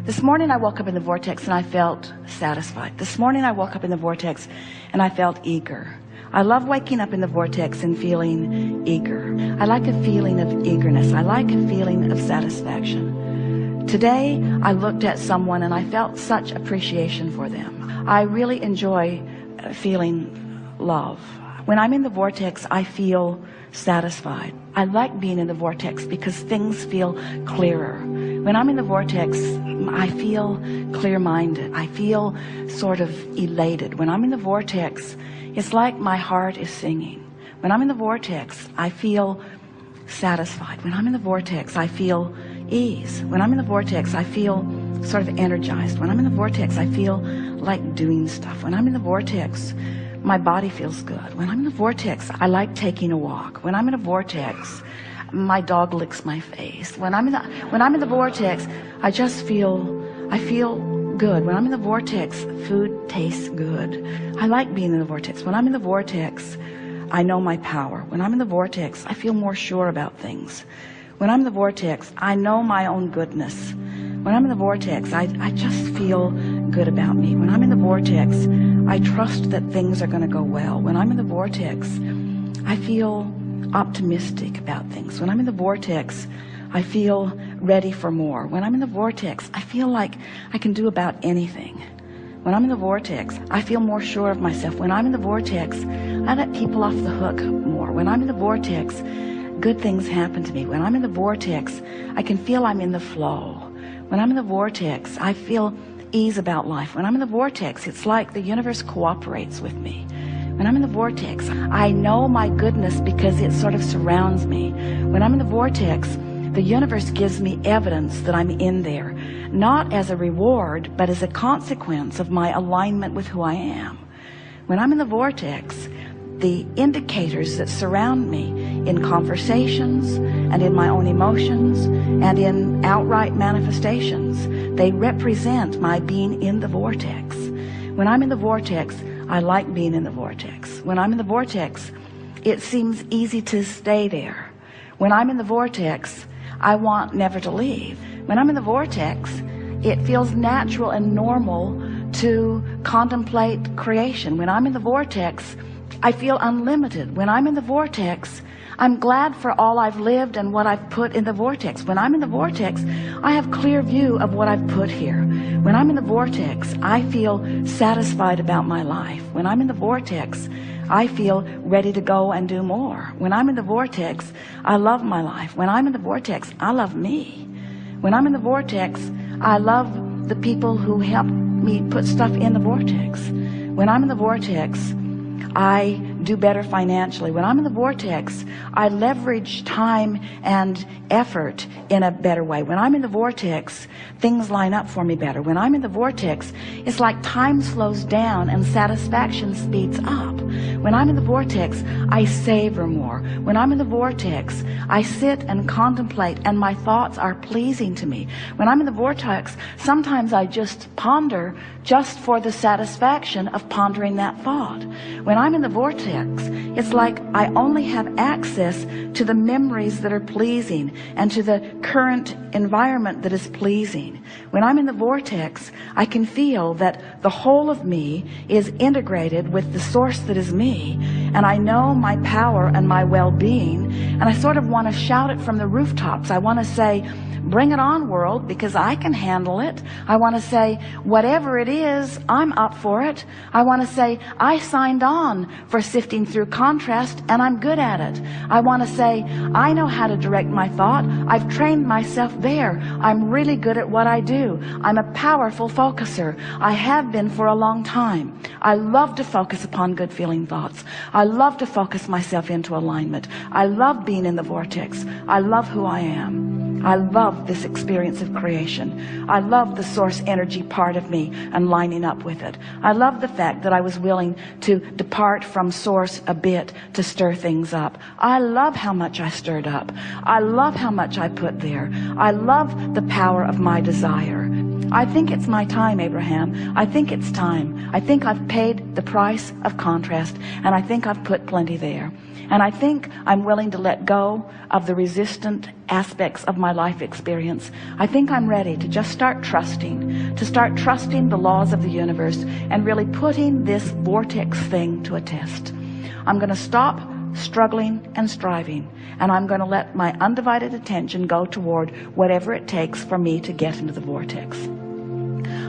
This morning I woke up in the vortex and I felt satisfied. This morning I woke up in the vortex and I felt eager. I love waking up in the vortex and feeling eager. I like a feeling of eagerness. I like a feeling of satisfaction. Today I looked at someone and I felt such appreciation for them. I really enjoy feeling love. When I'm in the vortex, I feel satisfied. I like being in the vortex because things feel clearer. When I'm in the vortex, I feel clear-minded. I feel sort of elated. When I'm in the vortex, it's like my heart is singing. When I'm in the vortex, I feel satisfied. When I'm in the vortex, I feel ease. When I'm in the vortex, I feel sort of energized. When I'm in the vortex, I feel like doing stuff. When I'm in the vortex, my body feels good. When I'm in the vortex, I like taking a walk. When I'm in a vortex, my dog licks my face. When I'm in the vortex, I feel good. When I'm in the vortex, food tastes good. I like being in the vortex. When I'm in the vortex, I know my power. When I'm in the vortex, I feel more sure about things. When I'm in the vortex, I know my own goodness. When I'm in the vortex, I just feel good about me. When I'm in the vortex, I trust that things are going to go well. When I'm in the vortex, I feel optimistic about things. When I'm in the vortex, I feel ready for more. When I'm in the vortex, I feel like I can do about anything. When I'm in the vortex, I feel more sure of myself. When I'm in the vortex, I let people off the hook more. When I'm in the vortex, good things happen to me. When I'm in the vortex, I can feel I'm in the flow. When I'm in the vortex, I feel ease about life. When I'm in the vortex, it's like the universe cooperates with me. When I'm in the vortex, I know my goodness because it sort of surrounds me. When I'm in the vortex, the universe gives me evidence that I'm in there, not as a reward, but as a consequence of my alignment with who I am. When I'm in the vortex, the indicators that surround me in conversations and in my own emotions and in outright manifestations, they represent my being in the vortex. When I'm in the vortex, I like being in the vortex. When I'm in the vortex, it seems easy to stay there. When I'm in the vortex, I want never to leave. When I'm in the vortex, it feels natural and normal to contemplate creation. When I'm in the vortex, I feel unlimited. When I'm in the vortex, I'm glad for all I've lived and what I've put in the vortex. When I'm in the vortex, I have clear view of what I've put here. When I'm in the vortex, I feel satisfied about my life. When I'm in the vortex, I feel ready to go and do more. When I'm in the vortex, I love my life. When I'm in the vortex, I love me. When I'm in the vortex, I love the people who help me put stuff in the vortex. When I'm in the vortex, I do better financially. When I'm in the vortex, I leverage time and effort in a better way. When I'm in the vortex, things line up for me better. When I'm in the vortex, it's like time slows down and satisfaction speeds up. When I'm in the vortex, I savor more. When I'm in the vortex, I sit and contemplate and my thoughts are pleasing to me. When I'm in the vortex, sometimes I just ponder just for the satisfaction of pondering that thought. When I'm in the vortex, it's like I only have access to the memories that are pleasing and to the current environment that is pleasing. When I'm in the vortex, I can feel that the whole of me is integrated with the source that is me, and I know my power and my well-being, and I sort of want to shout it from the rooftops. I want to say, bring it on, world, because I can handle it. I want to say, whatever it is, I'm up for it. I want to say, I signed on for sifting through contrast and I'm good at it. I want to say, I know how to direct my thought. I've trained myself there. I'm really good at what I do. I'm a powerful focuser. I have been for a long time. I love to focus upon good feeling thoughts. I love to focus myself into alignment. I love being in the vortex. I love who I am. I love this experience of creation. I love the source energy part of me and lining up with it. I love the fact that I was willing to depart from source a bit to stir things up. I love how much I stirred up. I love how much I put there. I love the power of my desire. I think it's my time, Abraham. I think it's time. I think I've paid the price of contrast, and I think I've put plenty there. And I think I'm willing to let go of the resistant aspects of my life experience. I think I'm ready to just start trusting the laws of the universe and really putting this vortex thing to a test. I'm going to stop struggling and striving, and I'm going to let my undivided attention go toward whatever it takes for me to get into the vortex.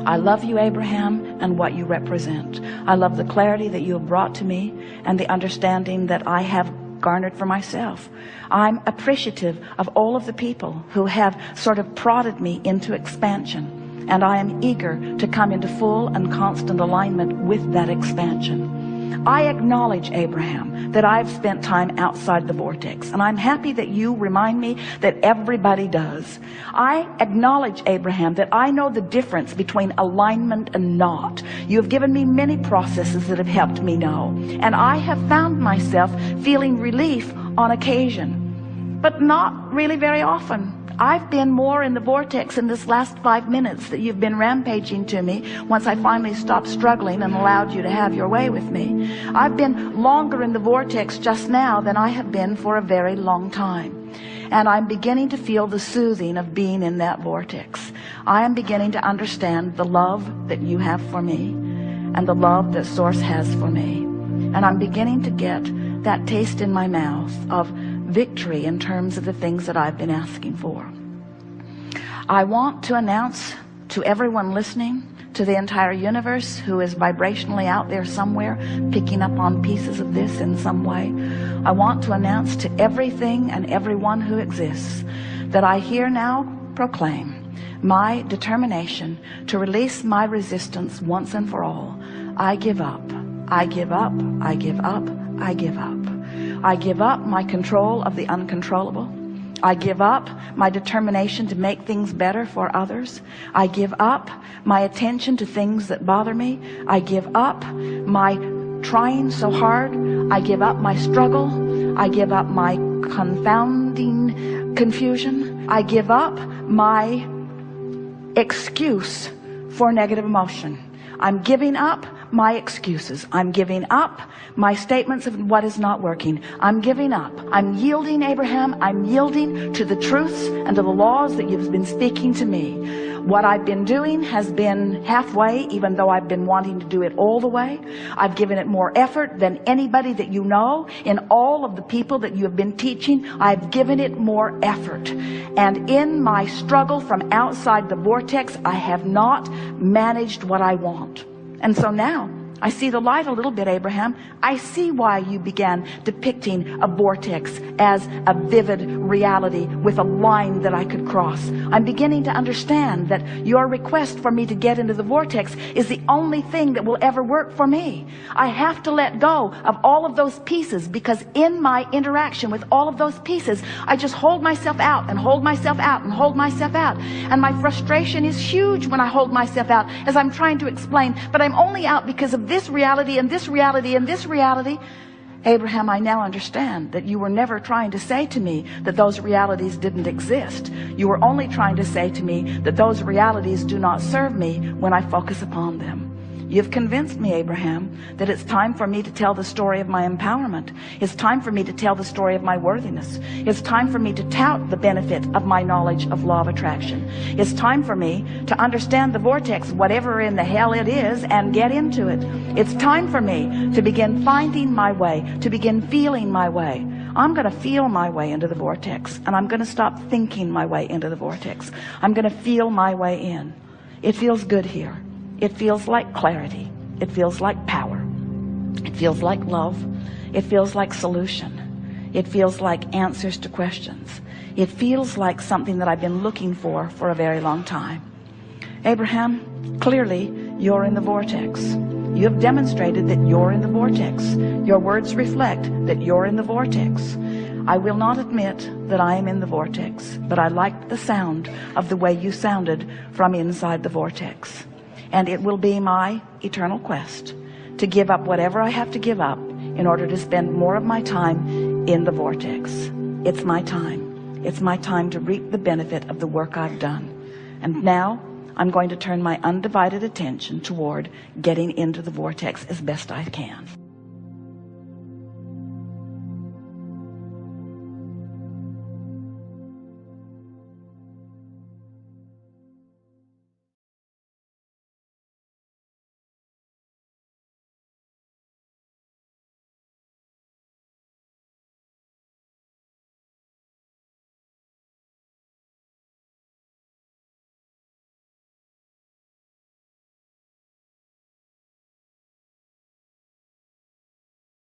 I love you, Abraham, and what you represent. I love the clarity that you have brought to me and the understanding that I have garnered for myself. I'm appreciative of all of the people who have sort of prodded me into expansion, and I am eager to come into full and constant alignment with that expansion. I acknowledge, Abraham, that I've spent time outside the vortex, and I'm happy that you remind me that everybody does. I acknowledge, Abraham, that I know the difference between alignment and not. You have given me many processes that have helped me know, and I have found myself feeling relief on occasion, but not really very often. I've been more in the vortex in this last 5 minutes that you've been rampaging to me once I finally stopped struggling and allowed you to have your way with me. I've been longer in the vortex just now than I have been for a very long time. And I'm beginning to feel the soothing of being in that vortex. I am beginning to understand the love that you have for me and the love that Source has for me. And I'm beginning to get that taste in my mouth of victory in terms of the things that I've been asking for. I want to announce to everyone listening, to the entire universe who is vibrationally out there somewhere picking up on pieces of this in some way, I want to announce to everything and everyone who exists that I here now proclaim my determination to release my resistance once and for all. I give up. I give up. I give up. I give up. I give up my control of the uncontrollable. I give up my determination to make things better for others. I give up my attention to things that bother me. I give up my trying so hard. I give up my struggle. I give up my confounding confusion. I give up my excuse for negative emotion. I'm giving up my excuses. I'm giving up my statements of what is not working. I'm giving up. I'm yielding, Abraham. I'm yielding to the truths and to the laws that you've been speaking to me. What I've been doing has been halfway, even though I've been wanting to do it all the way. I've given it more effort than anybody that you know. In all of the people that you have been teaching, I've given it more effort. And in my struggle from outside the vortex, I have not managed what I want. And so now I see the light a little bit, Abraham. I see why you began depicting a vortex as a vivid reality with a line that I could cross. I'm beginning to understand that your request for me to get into the vortex is the only thing that will ever work for me. I have to let go of all of those pieces, because in my interaction with all of those pieces, I just hold myself out and hold myself out and hold myself out. And my frustration is huge when I hold myself out, as I'm trying to explain, but I'm only out because of this reality and this reality and this reality. Abraham, I now understand that you were never trying to say to me that those realities didn't exist. You were only trying to say to me that those realities do not serve me when I focus upon them. You've convinced me, Abraham, that it's time for me to tell the story of my empowerment. It's time for me to tell the story of my worthiness. It's time for me to tout the benefit of my knowledge of law of attraction. It's time for me to understand the vortex, whatever in the hell it is, and get into it. It's time for me to begin finding my way, to begin feeling my way. I'm going to feel my way into the vortex, and I'm going to stop thinking my way into the vortex. I'm going to feel my way in. It feels good here. It feels like clarity. It feels like power. It feels like love. It feels like solution. It feels like answers to questions. It feels like something that I've been looking for a very long time. Abraham, clearly you're in the vortex. You have demonstrated that you're in the vortex. Your words reflect that you're in the vortex. I will not admit that I am in the vortex, but I liked the sound of the way you sounded from inside the vortex. And it will be my eternal quest to give up whatever I have to give up in order to spend more of my time in the vortex. It's my time. It's my time to reap the benefit of the work I've done. And now I'm going to turn my undivided attention toward getting into the vortex as best I can.